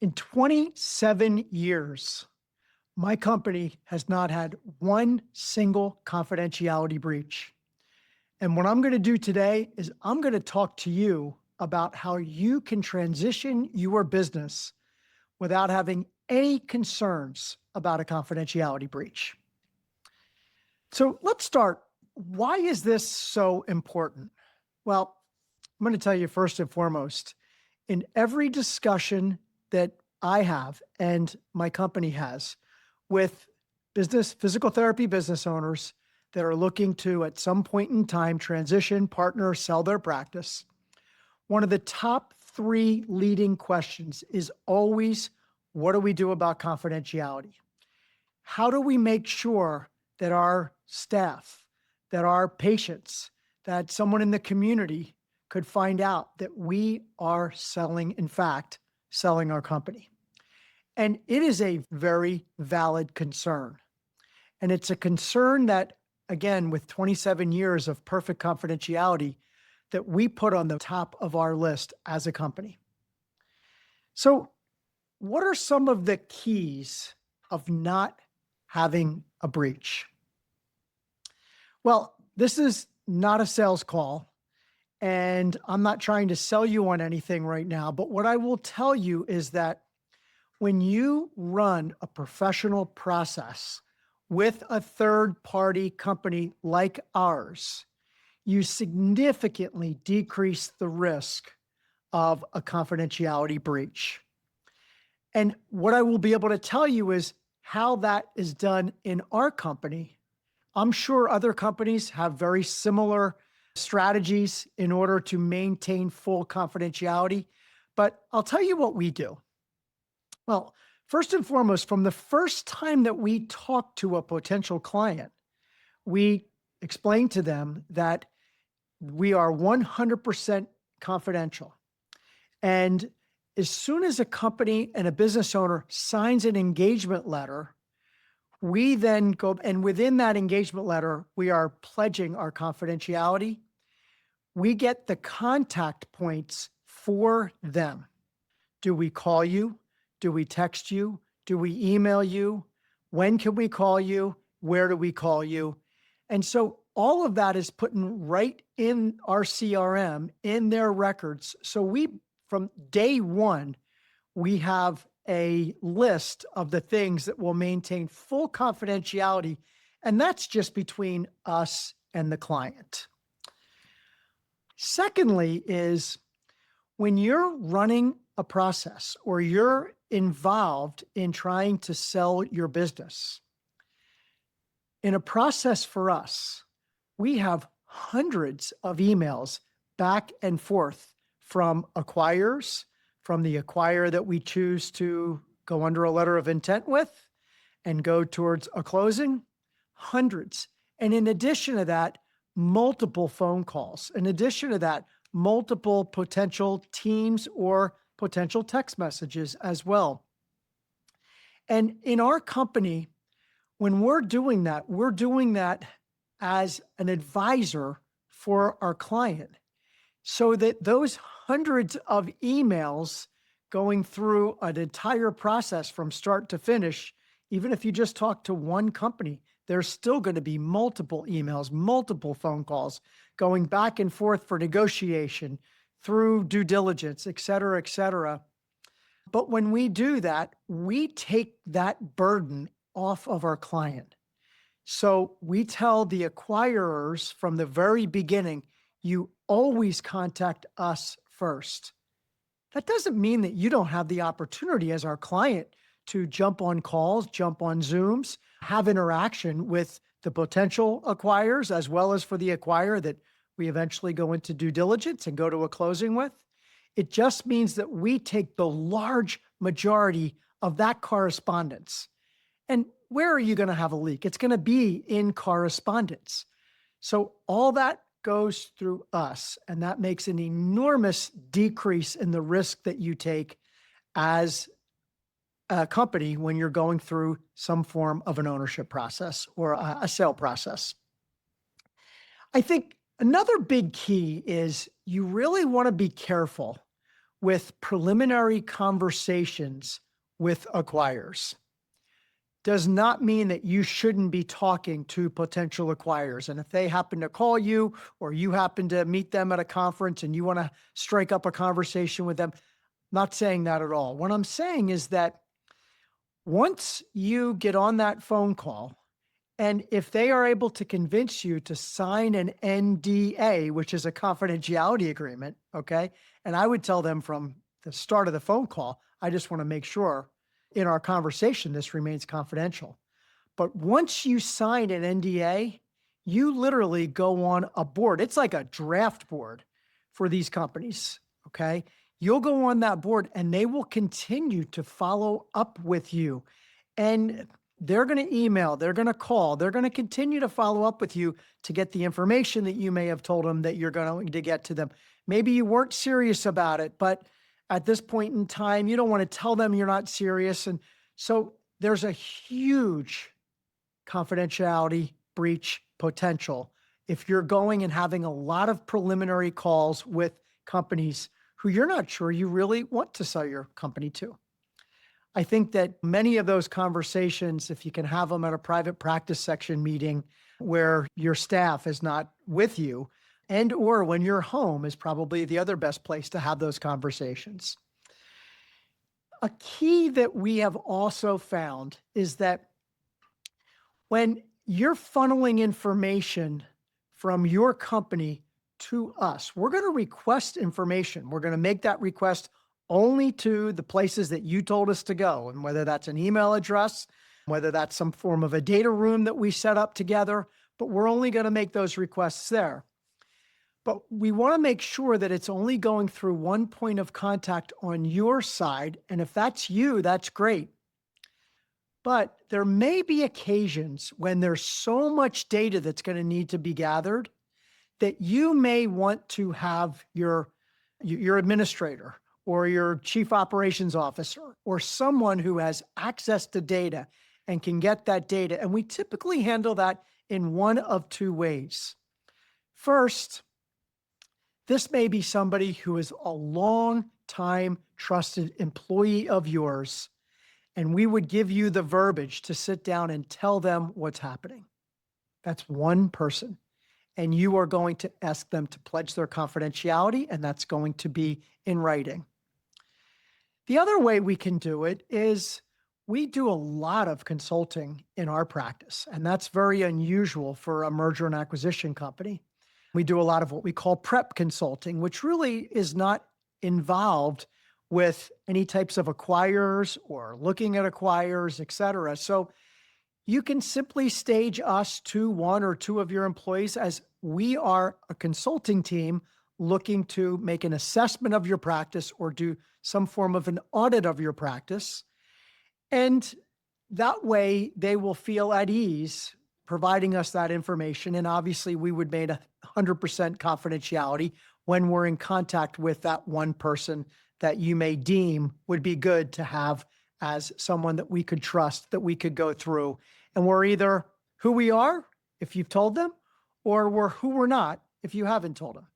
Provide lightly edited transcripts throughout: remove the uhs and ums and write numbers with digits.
In 27 years, my company has not had one single confidentiality breach. And what I'm going to do today is I'm going to talk to you about how you can transition your business without having any concerns about a confidentiality breach. So let's start. Why is this so important? Well, I'm going to tell you first and foremost, in every discussion that I have and my company has with physical therapy business owners that are looking to, at some point in time, transition, partner, sell their practice, one of the top three leading questions is always, what do we do about confidentiality? How do we make sure that our staff, that our patients, that someone in the community could find out that we are selling, in fact, selling our company? And it is a very valid concern. And it's a concern that, again, with 27 years of perfect confidentiality, that we put on the top of our list as a company. So, what are some of the keys of not having a breach? Well, this is not a sales call, and I'm not trying to sell you on anything right now, but what I will tell you is that when you run a professional process with a third-party company like ours, you significantly decrease the risk of a confidentiality breach. And what I will be able to tell you is how that is done in our company. I'm sure other companies have very similar strategies in order to maintain full confidentiality, but I'll tell you what we do. Well, first and foremost, from the first time that we talk to a potential client, we explain to them that we are 100% confidential. And as soon as a company and a business owner signs an engagement letter, we then go, and within that engagement letter, we are pledging our confidentiality. We get the contact points for them. Do we call you? Do we text you? Do we email you? When can we call you? Where do we call you? And so all of that is put in right in our CRM, in their records. So we, from day one, we have a list of the things that will maintain full confidentiality, and that's just between us and the client. Secondly is when you're running a process or you're involved in trying to sell your business, in a process for us, we have hundreds of emails back and forth from acquirers, from the acquirer that we choose to go under a letter of intent with and go towards a closing, hundreds. And in addition to that, multiple phone calls. In addition to that, multiple potential Teams or potential text messages as well. And in our company, when we're doing that as an advisor for our client, so that those hundreds of emails going through an entire process from start to finish, even if you just talk to one company, there's still going to be multiple emails, multiple phone calls going back and forth for negotiation through due diligence, et cetera, et cetera. But when we do that, we take that burden off of our client. So we tell the acquirers from the very beginning, you always contact us first. That doesn't mean that you don't have the opportunity as our client to jump on calls, jump on Zooms, have interaction with the potential acquirers, as well as for the acquirer that we eventually go into due diligence and go to a closing with. It just means that we take the large majority of that correspondence. And where are you going to have a leak? It's going to be in correspondence. So all that goes through us, and that makes an enormous decrease in the risk that you take as a company when you're going through some form of an ownership process or a sale process. I think another big key is you really want to be careful with preliminary conversations with acquirers does not mean that you shouldn't be talking to potential acquirers. And if they happen to call you or you happen to meet them at a conference and you want to strike up a conversation with them, not saying that at all. What I'm saying is that once you get on that phone call, and if they are able to convince you to sign an NDA, which is a confidentiality agreement, okay? And I would tell them from the start of the phone call, I just want to make sure in our conversation this remains confidential. But once you sign an NDA, you literally go on a board. It's like a draft board for these companies, okay? You'll go on that board and they will continue to follow up with you. And they're going to email, they're going to call, they're going to continue to follow up with you to get the information that you may have told them that you're going to get to them. Maybe you weren't serious about it, but at this point in time, you don't want to tell them you're not serious. And so there's a huge confidentiality breach potential if you're going and having a lot of preliminary calls with companies who you're not sure you really want to sell your company to. I think that many of those conversations, if you can have them at a private practice section meeting where your staff is not with you, and or when you're home is probably the other best place to have those conversations. A key that we have also found is that when you're funneling information from your company to us, we're going to request information. We're going to make that request only to the places that you told us to go. And whether that's an email address, whether that's some form of a data room that we set up together, but we're only going to make those requests there. But we want to make sure that it's only going through one point of contact on your side. And if that's you, that's great. But there may be occasions when there's so much data that's going to need to be gathered that you may want to have your administrator or your chief operations officer or someone who has access to data and can get that data. And we typically handle that in one of two ways. First, this may be somebody who is a long-time trusted employee of yours, and we would give you the verbiage to sit down and tell them what's happening. That's one person. And you are going to ask them to pledge their confidentiality, and that's going to be in writing. The other way we can do it is we do a lot of consulting in our practice, and that's very unusual for a merger and acquisition company. We do a lot of what we call prep consulting, which really is not involved with any types of acquirers or looking at acquirers, et cetera. So you can simply stage us to one or two of your employees as we are a consulting team looking to make an assessment of your practice or do some form of an audit of your practice. And that way they will feel at ease providing us that information. And obviously we would make 100% confidentiality when we're in contact with that one person that you may deem would be good to have as someone that we could trust, that we could go through. And we're either who we are, if you've told them, or we're who we're not, if you haven't told them.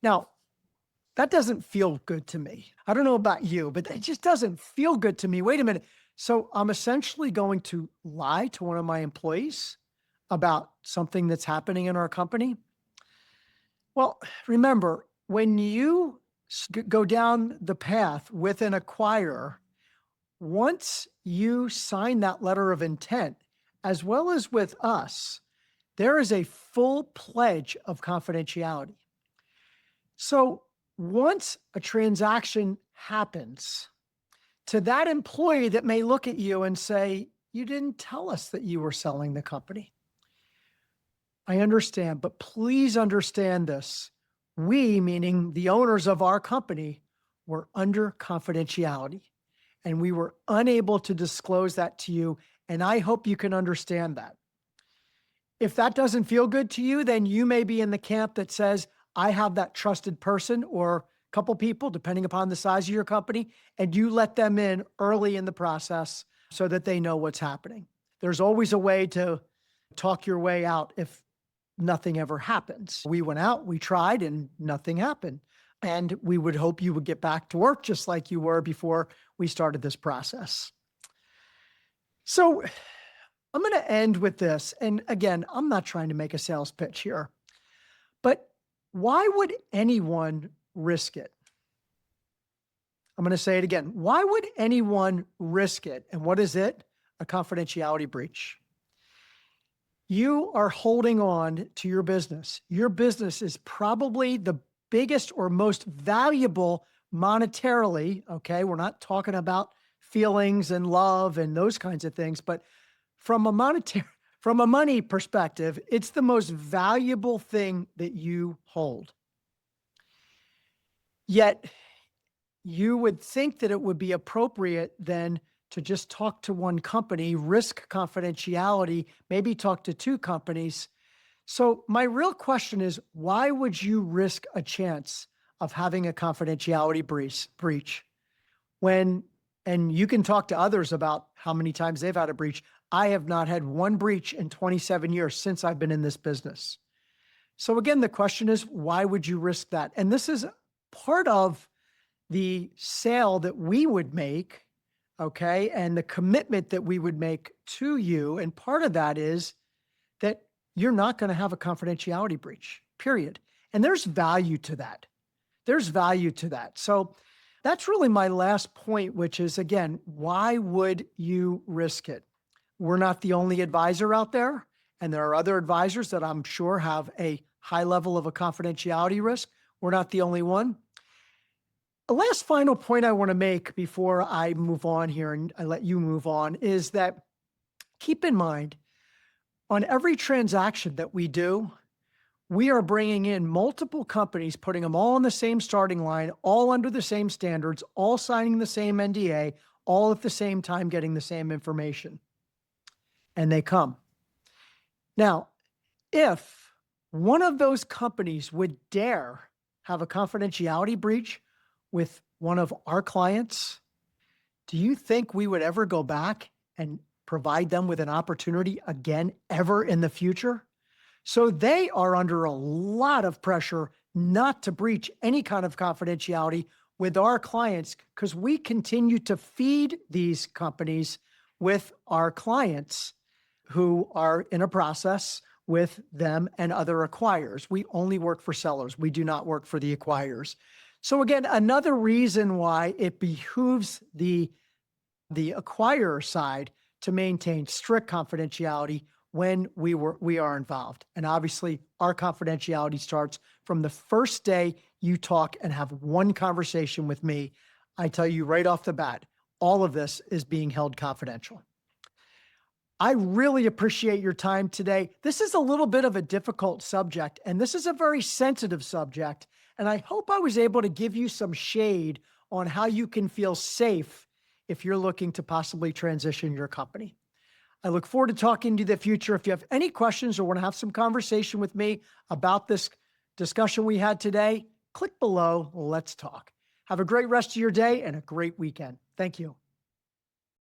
Now, that doesn't feel good to me. I don't know about you, but it just doesn't feel good to me. Wait a minute. So I'm essentially going to lie to one of my employees about something that's happening in our company. Well, remember, when you go down the path with an acquirer, once you sign that letter of intent, as well as with us, there is a full pledge of confidentiality. So once a transaction happens, to that employee that may look at you and say, you didn't tell us that you were selling the company. I understand, but please understand this. We, meaning the owners of our company, were under confidentiality, and we were unable to disclose that to you, and I hope you can understand that. If that doesn't feel good to you, then you may be in the camp that says, I have that trusted person or a couple people, depending upon the size of your company, and you let them in early in the process so that they know what's happening. There's always a way to talk your way out if nothing ever happens. We went out, we tried, and nothing happened. And we would hope you would get back to work just like you were before we started this process. So I'm going to end with this. And again, I'm not trying to make a sales pitch here, but why would anyone risk it? I'm going to say it again. Why would anyone risk it? And what is it? A confidentiality breach. You are holding on to your business. Your business is probably the biggest or most valuable monetarily. Okay. We're not talking about feelings and love and those kinds of things, but from a money perspective, it's the most valuable thing that you hold. Yet you would think that it would be appropriate then to just talk to one company, risk confidentiality, maybe talk to two companies. So my real question is, why would you risk a chance of having a confidentiality breach when, and you can talk to others about how many times they've had a breach. I have not had one breach in 27 years since I've been in this business. So again, the question is, why would you risk that? And this is part of the sale that we would make, okay, and the commitment that we would make to you. And part of that is that you're not going to have a confidentiality breach, period. And there's value to that. There's value to that. So that's really my last point, which is, again, why would you risk it? We're not the only advisor out there, and there are other advisors that I'm sure have a high level of a confidentiality risk. We're not the only one. The last final point I want to make before I move on here and I let you move on is that keep in mind, on every transaction that we do, we are bringing in multiple companies, putting them all on the same starting line, all under the same standards, all signing the same NDA, all at the same time getting the same information. And they come. Now, if one of those companies would dare have a confidentiality breach with one of our clients, do you think we would ever go back and provide them with an opportunity again, ever in the future? So they are under a lot of pressure not to breach any kind of confidentiality with our clients because we continue to feed these companies with our clients who are in a process with them and other acquirers. We only work for sellers. We do not work for the acquirers. So again, another reason why it behooves the acquirer side to maintain strict confidentiality when we are involved. And obviously, our confidentiality starts from the first day you talk and have one conversation with me. I tell you right off the bat, all of this is being held confidential. I really appreciate your time today. This is a little bit of a difficult subject, and this is a very sensitive subject. And I hope I was able to give you some shade on how you can feel safe if you're looking to possibly transition your company. I look forward to talking to you in the future. If you have any questions or want to have some conversation with me about this discussion we had today, click below. Let's talk. Have a great rest of your day and a great weekend. Thank you.